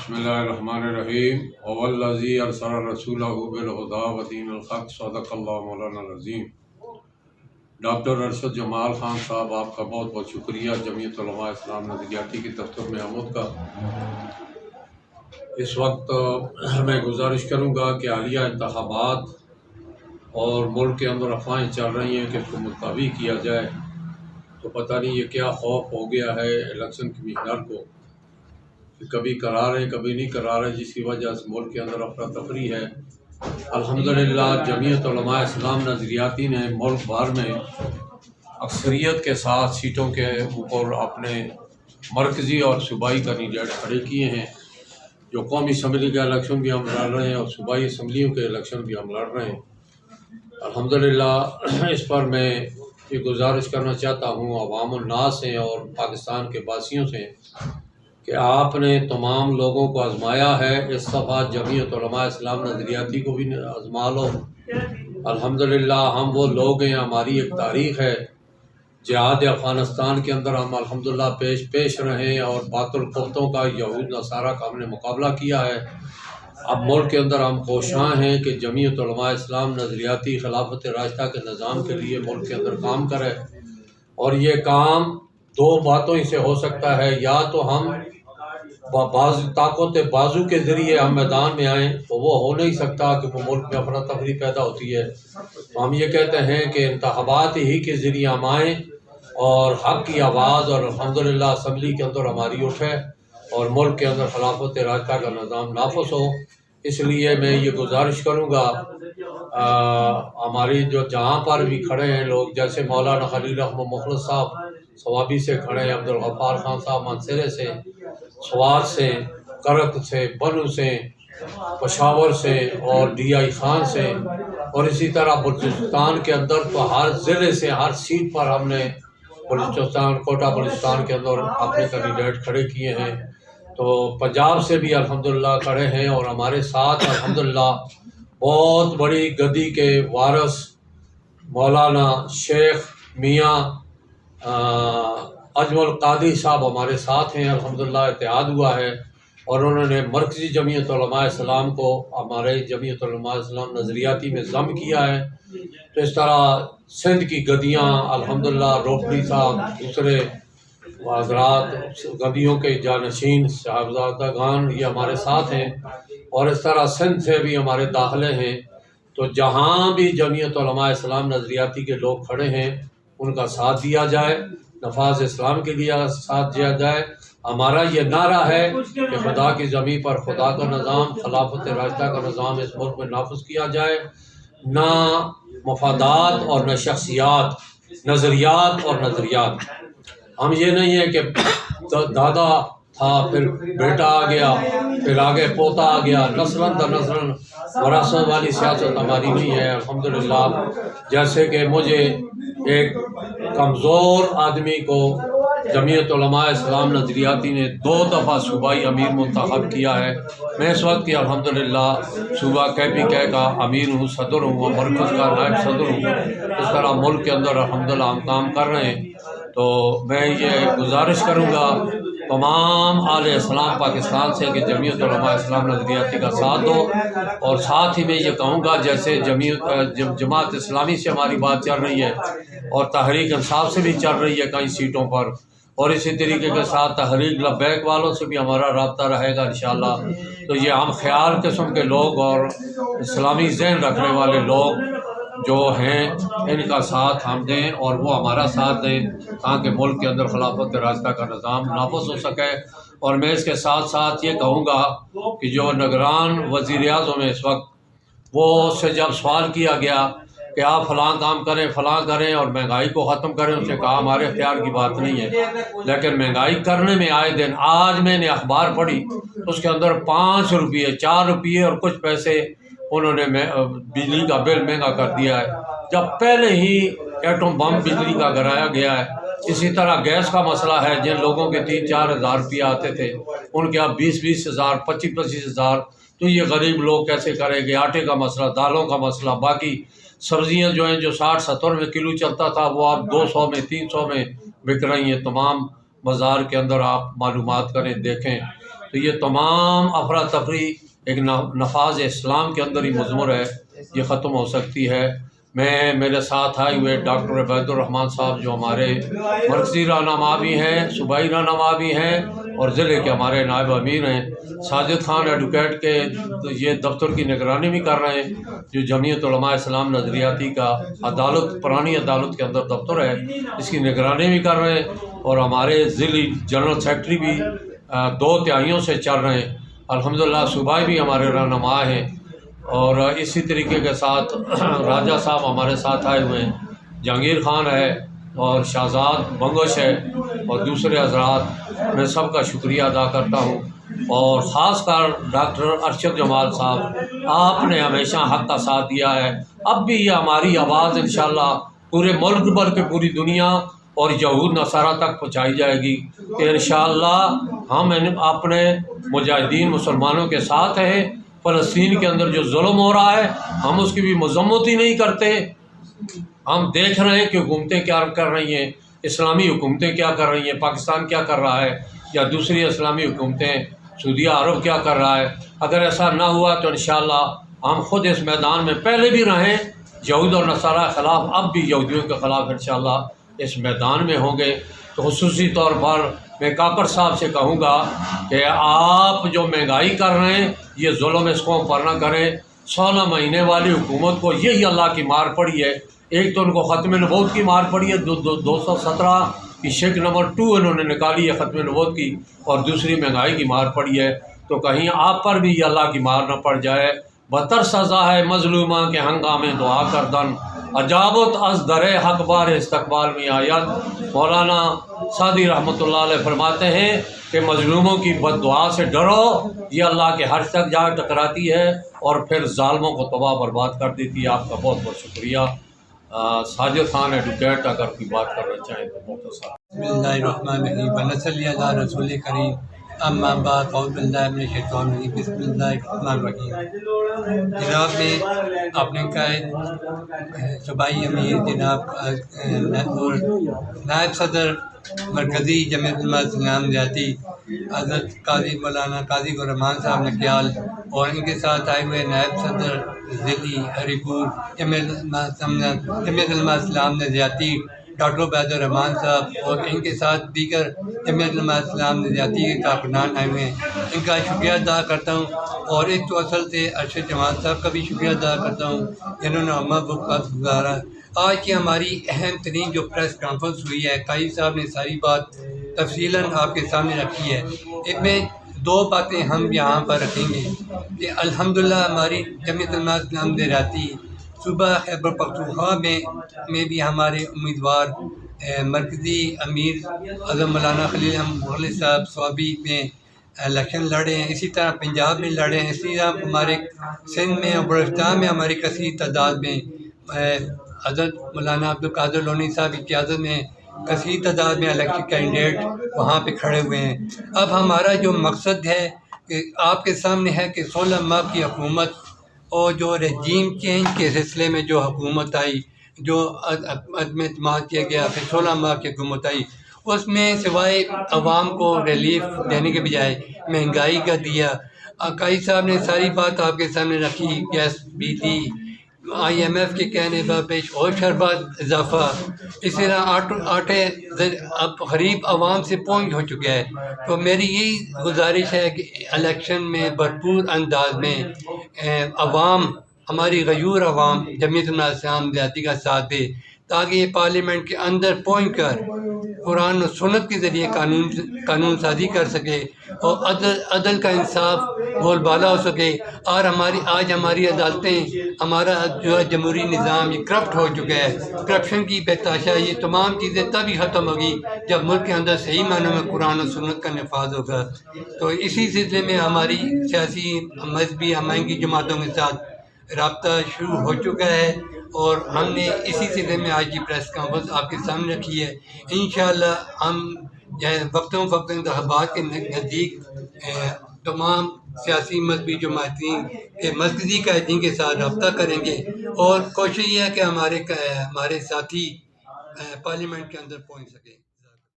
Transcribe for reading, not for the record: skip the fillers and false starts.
بسم اللہ الرحمن الرحیم والذی ارسل رسولہ بالہدی ودین الحق صدق اللہ مولانا العظیم۔ ڈاکٹر ارشد جمال خان صاحب، آپ کا بہت بہت شکریہ جمعیت علماء اسلام نظریاتی کے دفتر میں آمد کا۔ اس وقت میں گزارش کروں گا کہ حالیہ انتخابات اور ملک کے اندر افواہیں چل رہی ہیں کہ اس کو ملتوی کیا جائے، تو پتہ نہیں یہ کیا خوف ہو گیا ہے الیکشن کمیشنر کو کہ کبھی کرا رہے کبھی نہیں کرا رہے، جس کی وجہ سے ملک کے اندر افراتفری ہے۔ الحمدللہ جمعیت علماء اسلام نظریاتی نے ملک بھر میں اکثریت کے ساتھ سیٹوں کے اوپر اپنے مرکزی اور صوبائی کینڈیڈیٹ کھڑے کیے ہیں۔ جو قومی اسمبلی کے الیکشن بھی ہم لڑ رہے ہیں اور صوبائی اسمبلیوں کے الیکشن بھی ہم لڑ رہے ہیں۔ الحمدللہ اس پر میں یہ گزارش کرنا چاہتا ہوں عوام الناس سے اور پاکستان کے باسیوں سے کہ آپ نے تمام لوگوں کو آزمایا ہے، اس دفعہ جمعیت علماء اسلام نظریاتی کو بھی آزما لو۔ الحمدللہ ہم وہ لوگ ہیں، ہماری ایک تاریخ ہے، جہاد افغانستان کے اندر ہم الحمدللہ پیش رہے اور باطل قوتوں کا، یہود نصارہ کا ہم نے مقابلہ کیا ہے۔ اب ملک کے اندر ہم کوشاں ہیں کہ جمعیت علماء اسلام نظریاتی خلافت راشدہ کے نظام کے لیے ملک کے اندر کام کرے، اور یہ کام دو باتوں ہی سے ہو سکتا ہے، یا تو ہم طاقت بازو کے ذریعے ہم میدان میں آئیں، تو وہ ہو نہیں سکتا کہ وہ ملک میں افراتفری پیدا ہوتی ہے۔ تو ہم یہ کہتے ہیں کہ انتخابات ہی کے ذریعے ہم آئیں اور حق کی آواز، اور الحمدللہ اسمبلی کے اندر ہماری اٹھے اور ملک کے اندر خلافت راشدہ کا نظام نافذ ہو۔ اس لیے میں یہ گزارش کروں گا ہماری جو جہاں پر بھی کھڑے ہیں لوگ، جیسے مولانا خلیل احمد مخلص صاحب صوابی سے کھڑے ہیں، عبدالغفار خان صاحب منصرے سے، سوات سے، کرک سے، بنو سے، پشاور سے اور ڈی آئی خان سے، اور اسی طرح بلوچستان کے اندر تو ہر ضلع سے ہر سیٹ پر ہم نے بلوچستان، کوٹا بلوچستان کے اندر اپنے کینڈیڈیٹ کھڑے کیے ہیں۔ تو پنجاب سے بھی الحمدللہ کھڑے ہیں، اور ہمارے ساتھ الحمدللہ بہت بڑی گدی کے وارث مولانا شیخ میاں اجمل قادری صاحب ہمارے ساتھ ہیں۔ الحمدللہ اتحاد ہوا ہے اور انہوں نے مرکزی جمعیت علماء اسلام کو ہمارے جمعیت علماء اسلام نظریاتی میں ضم کیا ہے۔ تو اس طرح سندھ کی گدیاں الحمدللہ روپڑی صاحب، دوسرے حضرات گدیوں کے جانشین صاحبزادگان یہ ہمارے ساتھ ہیں، اور اس طرح سندھ سے بھی ہمارے داخلے ہیں۔ تو جہاں بھی جمعیت علماء اسلام نظریاتی کے لوگ کھڑے ہیں ان کا ساتھ دیا جائے، نفاذ اسلام کے لیے ساتھ دیا جائے۔ ہمارا یہ نعرہ ہے کہ خدا کی زمین پر خدا کا نظام، خلافت راشدہ کا نظام اس ملک میں نافذ کیا جائے، نہ مفادات اور نہ شخصیات، نظریات اور نظریات۔ ہم یہ نہیں ہے کہ دادا تھا پھر بیٹا آ گیا پھر آگے پوتا آ گیا، نسلاً در نسلاً وراثت والی سیاست ہماری نہیں ہے۔ الحمدللہ جیسے کہ مجھے ایک کمزور آدمی کو جمعیت علماء اسلام نظریاتی نے 2 دفعہ صوبائی امیر منتخب کیا ہے، میں اس وقت کی الحمدللہ صوبہ KPK کا امیر ہوں، صدر ہوں اور مرکز کا نائب صدر ہوں۔ اس طرح ملک کے اندر الحمدللہ ہم کام کر رہے ہیں۔ تو میں یہ گزارش کروں گا تمام اہل اسلام پاکستان سے کہ جمعیت علماء اسلام نظریاتی کا ساتھ دو، اور ساتھ ہی میں یہ کہوں گا جیسے جماعت اسلامی سے ہماری بات چل رہی ہے اور تحریک انصاف سے بھی چل رہی ہے کئی سیٹوں پر، اور اسی طریقے کے ساتھ تحریک لبیک والوں سے بھی ہمارا رابطہ رہے گا انشاءاللہ۔ تو یہ ہم خیال قسم کے لوگ اور اسلامی ذہن رکھنے والے لوگ جو ہیں ان کا ساتھ ہم دیں اور وہ ہمارا ساتھ دیں، تاکہ ملک کے اندر خلافت راشدہ کا نظام نافذ ہو سکے۔ اور میں اس کے ساتھ ساتھ یہ کہوں گا کہ جو نگران وزیر اعظم ہے اس وقت، وہ اس سے جب سوال کیا گیا کہ آپ فلاں کام کریں فلاں کریں اور مہنگائی کو ختم کریں، اس نے کہا ہمارے اختیار کی بات نہیں ہے، لیکن مہنگائی کرنے میں آئے دن، آج میں نے اخبار پڑھی اس کے اندر 5 روپیے 4 روپیے اور کچھ پیسے انہوں نے بجلی کا بل مہنگا کر دیا ہے، جب پہلے ہی ایٹم بم بجلی کا گرایا گیا ہے۔ اسی طرح گیس کا مسئلہ ہے، جن لوگوں کے 3-4 ہزار روپیہ آتے تھے ان کے اب 20-20 ہزار 25-25 ہزار، تو یہ غریب لوگ کیسے کریں گے؟ آٹے کا مسئلہ، دالوں کا مسئلہ، باقی سبزیاں جو ہیں جو 60-70 میں کلو چلتا تھا وہ اب 200 میں 300 میں بک رہی ہیں۔ تمام بازار کے اندر آپ معلومات کریں، دیکھیں۔ تو یہ تمام افراتفری ایک نفاذ اسلام کے اندر ہی مضمر ہے، یہ ختم ہو سکتی ہے۔ میں میرے ساتھ آئے ہوئے ڈاکٹر عبید الرحمن صاحب جو ہمارے مرکزی رہنما بھی ہیں، صوبائی رہنما بھی ہیں اور ضلع کے ہمارے نائب امیر ہیں، ساجد خان ایڈوکیٹ کے یہ دفتر کی نگرانی بھی کر رہے ہیں، جو جمعیت علماء اسلام نظریاتی کا عدالت پرانی عدالت کے اندر دفتر ہے، اس کی نگرانی بھی کر رہے ہیں، اور ہمارے ضلعی جنرل سیکرٹری بھی 2 تہائیوں سے چل رہے ہیں، الحمدللہ صوبائی بھی ہمارے رہنما ہیں، اور اسی طریقے کے ساتھ راجہ صاحب ہمارے ساتھ آئے ہوئے ہیں، جہانگیر خان ہے اور شہزاد بنگش ہے اور دوسرے حضرات، میں سب کا شکریہ ادا کرتا ہوں، اور خاص کر ڈاکٹر ارشد جمال صاحب، آپ نے ہمیشہ حق کا ساتھ دیا ہے، اب بھی یہ ہماری آواز انشاءاللہ پورے ملک بلکہ پوری دنیا اور یہود نصارہ تک پہنچائی جائے گی کہ انشاءاللہ ہم اپنے مجاہدین مسلمانوں کے ساتھ ہیں۔ فلسطین کے اندر جو ظلم ہو رہا ہے ہم اس کی بھی مذمت ہی نہیں کرتے، ہم دیکھ رہے ہیں کہ حکومتیں کیا کر رہی ہیں، اسلامی حکومتیں کیا کر رہی ہیں، پاکستان کیا کر رہا ہے، یا دوسری اسلامی حکومتیں، سعودیہ عرب کیا کر رہا ہے۔ اگر ایسا نہ ہوا تو انشاءاللہ ہم خود اس میدان میں پہلے بھی رہیں، یہود اور نصارہ کے خلاف، اب بھی یہودیوں کے خلاف انشاءاللہ اس میدان میں ہوں گے۔ تو خصوصی طور پر میں کاکڑ صاحب سے کہوں گا کہ آپ جو مہنگائی کر رہے ہیں یہ ظلم اس قوم پر نہ کریں۔ 16 مہینے والی حکومت کو یہی اللہ کی مار پڑی ہے، ایک تو ان کو ختم نبوت کی مار پڑی ہے، 217 کی شک نمبر 2 انہوں نے نکالی ہے ختم نبوت کی، اور دوسری مہنگائی کی مار پڑی ہے، تو کہیں آپ پر بھی یہ اللہ کی مار نہ پڑ جائے۔ بدتر سزا ہے مظلومہ کے ہنگامے دعا کردن، عجابت از در حق بار استقبال میں آیت۔ مولانا سعدی رحمۃ اللہ علیہ فرماتے ہیں کہ مظلوموں کی بد دعا سے ڈرو، یہ اللہ کے حرش تک جا ٹکراتی ہے اور پھر ظالموں کو تباہ برباد کر دیتی ہے۔ آپ کا بہت بہت شکریہ۔ ساجد خان ایڈوکیٹ اگر کوئی بات کرنا چاہیں تو مختصر۔ بسم اللہ الرحمن الرحیم ونصلی علی رسول کریم، اما بعد اعوذ باللہ من الشیطان الرجیم، بسم اللہ الرحمن الرحیم۔ جناب نے اپنے قائد صوبائی امیر جناب اور نائب صدر مرکزی جمعیت علماء اسلام نظریاتی حضرت قاضی مولانا قاضی الرحمان صاحب نکیال، اور ان کے ساتھ آئے ہوئے نائب صدر ضلعی ہری پور جمعیت علماء اسلام نظریاتی ڈاکٹر عبید الرحمان صاحب، اور ان کے ساتھ دیگر جمعیت علماء اسلام نظریاتی کے کارکنان آئے ہوئے ہیں، ان کا شکریہ ادا کرتا ہوں، اور اس تو اصل سے ارشد جمال صاحب کا بھی شکریہ ادا کرتا ہوں جنہوں نے ہمارا وقت گزارا۔ آج کی ہماری اہم ترین جو پریس کانفرنس ہوئی ہے، قائد صاحب نے ساری بات تفصیلاً آپ کے سامنے رکھی ہے، ان میں 2 باتیں ہم یہاں پر رکھیں گے کہ الحمدللہ ہماری جمعیت علماء اسلام نظریاتی صوبہ خیبر پختونخوا میں بھی ہمارے امیدوار مرکزی امیر حضرت مولانا خلیل احمد مغل صاحب صوابی میں الیکشن لڑے ہیں، اسی طرح پنجاب میں لڑے ہیں، اسی طرح ہمارے سندھ میں اور بلوچستان میں ہماری کثیر تعداد میں حضرت مولانا عبدالقادر لونی صاحب کی قیادت میں کثیر تعداد میں الیکشن کینڈیڈیٹ وہاں پہ کھڑے ہوئے ہیں۔ اب ہمارا جو مقصد ہے کہ آپ کے سامنے ہے کہ 16 ماہ کی حکومت اور جو رجیم چینج کے سلسلے میں جو حکومت آئی، جو عدم اعتماد کیا گیا، پھر 16 ماہ کی حکومت آئی، اس میں سوائے عوام کو ریلیف دینے کے بجائے مہنگائی کا دیا۔ قائد صاحب نے ساری بات آپ کے سامنے رکھی، گیس بھی دی، IMF کے کہنے پر پیش اور شربت اضافہ، اسی طرح آٹے اب غریب عوام سے پہنچ ہو چکا ہے۔ تو میری یہی گزارش ہے کہ الیکشن میں بھرپور انداز میں عوام، ہماری غیور عوام جمعیت علماء اسلام نظریاتی کا ساتھ دے، تاکہ یہ پارلیمنٹ کے اندر پہنچ کر قرآن و سنت کے ذریعے قانون سازی کر سکے اور عدل کا انصاف بول بالا ہو سکے۔ اور آج ہماری عدالتیں، ہمارا جو ہے جمہوری نظام یہ کرپٹ ہو چکا ہے، کرپشن کی بتاشا، یہ تمام چیزیں تبھی ختم ہوگی جب ملک کے اندر صحیح معنوں میں قرآن و سنت کا نفاذ ہوگا۔ تو اسی سلسلے میں ہماری سیاسی مذہبی ہمائنگی جماعتوں کے ساتھ رابطہ شروع ہو چکا ہے، اور ہم نے اسی سلسلے میں آج کی پریس کانفرنس آپ کے سامنے رکھی ہے۔ انشاءاللہ ہم وقتاً فوقتاً انتخابات کے نزدیک تمام سیاسی مذہبی جماعتیں کے مرکزی قائدین کے ساتھ رابطہ کریں گے، اور کوشش یہ ہے کہ ہمارے ساتھی پارلیمنٹ کے اندر پہنچ سکیں۔